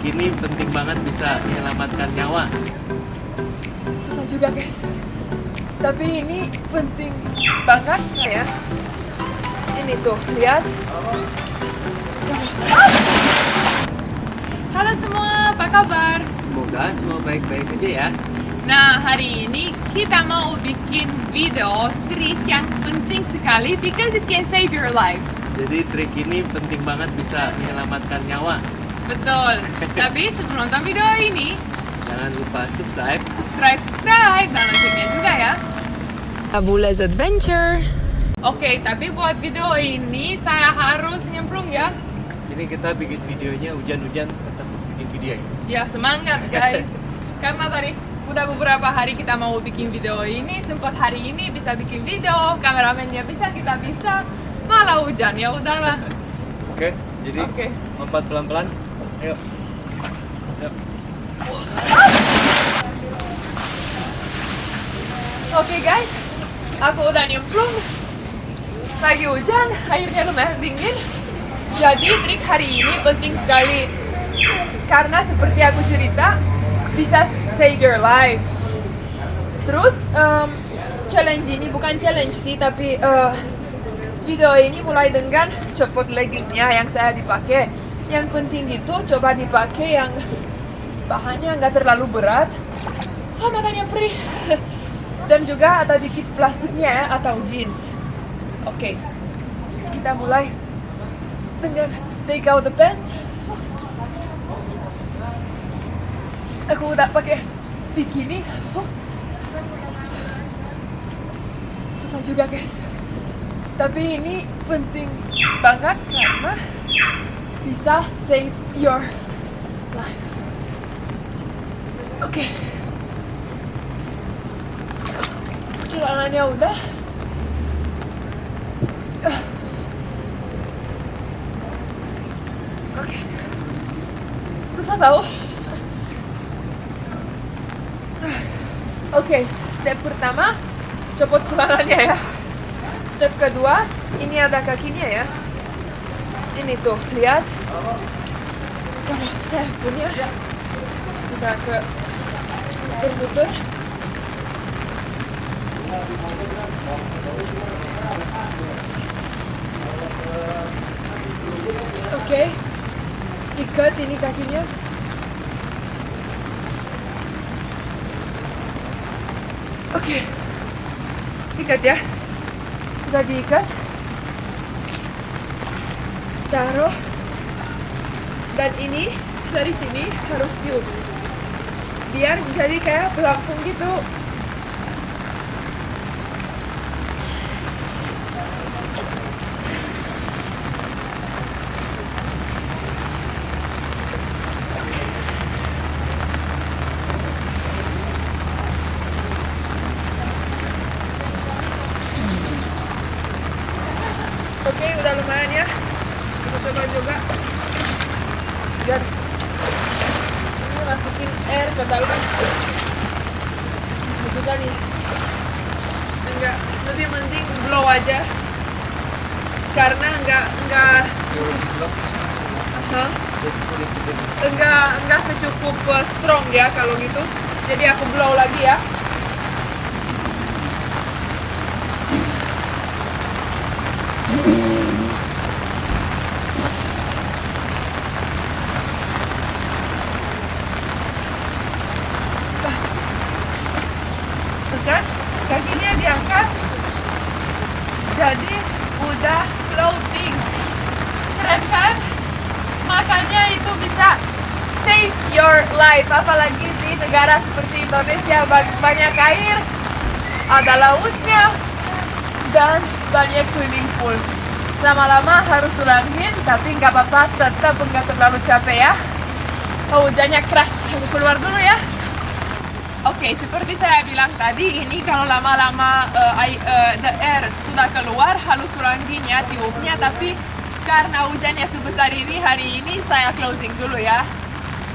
ini penting banget, bisa menyelamatkan nyawa. Susah juga guys, tapi ini penting banget ya. Ini tuh, lihat. Halo semua, apa kabar? Semoga semua baik-baik aja ya. Nah, hari ini kita mau bikin video trik yang penting sekali because it can save your life. Jadi trik ini penting banget, bisa menyelamatkan nyawa. Betul. Tapi sebelum nonton video ini, Jangan lupa subscribe. dan loncengnya juga ya. Abula's Adventure. Oke, tapi buat video ini saya harus nyemplung ya. Ini kita bikin videonya hujan-hujan, tetap bikin video ya. Ya, semangat guys. Karena tadi udah beberapa hari kita mau bikin video ini, sempat hari ini bisa bikin video, kameramennya bisa, kita bisa, malah hujan, ya udahlah. Oke, jadi Oke. lompat pelan-pelan. Ayo. Yuk. Oke guys, aku udah nyemplung. Lagi hujan, airnya lumayan dingin. Jadi trik hari ini penting sekali. Karena seperti aku cerita, bisa save your life. Terus, challenge ini bukan challenge sih, tapi video ini mulai dengan copot leggingnya yang saya dipakai. Yang penting itu coba dipakai yang bahannya nggak terlalu berat. Oh, matanya perih. Dan juga ada dikit plastiknya ya, atau jeans. Oke, kita mulai dengan take out the pants. Aku udah pakai bikini. Susah juga guys. Tapi ini penting banget karena bisa save your life. Oke. Celananya udah. Oke. Susah tahu. Oke, step pertama copot celananya ya. Step kedua, ini ada kakinya ya. Ini tuh, lihat. Kalau saya punya, udah ke muter-muter. Oke, ikat ini kakinya. Oke, ikat ya. Sudah diikat. Taruh. Dan ini dari sini harus tiup. Biar jadi kayak pelampung gitu. Oke, udah lumayan ya. Kita coba juga. Dan ini masukin air ke dalam. Juga nih. Enggak, lebih penting blow aja. Karena enggak secukup strong ya kalau gitu. Jadi aku blow lagi ya. Kan kakinya diangkat, jadi udah floating. Keren kan? Makanya itu bisa save your life, apalagi di negara seperti Indonesia, banyak air, ada lautnya, dan banyak swimming pool. Lama-lama harus ulangin, tapi nggak apa-apa, tetap nggak terlalu capek ya. Oh, hujannya keras, aku keluar dulu ya. Oke, seperti saya bilang tadi, ini kalau lama-lama the air sudah keluar, halus ulanginya, tiupnya, tapi karena hujannya sebesar ini, hari ini saya closing dulu ya.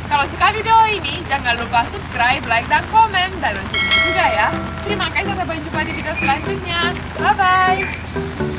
Kalau suka video ini, jangan lupa subscribe, like, dan komen, dan loncengnya juga ya. Terima kasih, sampai jumpa di video selanjutnya. Bye-bye!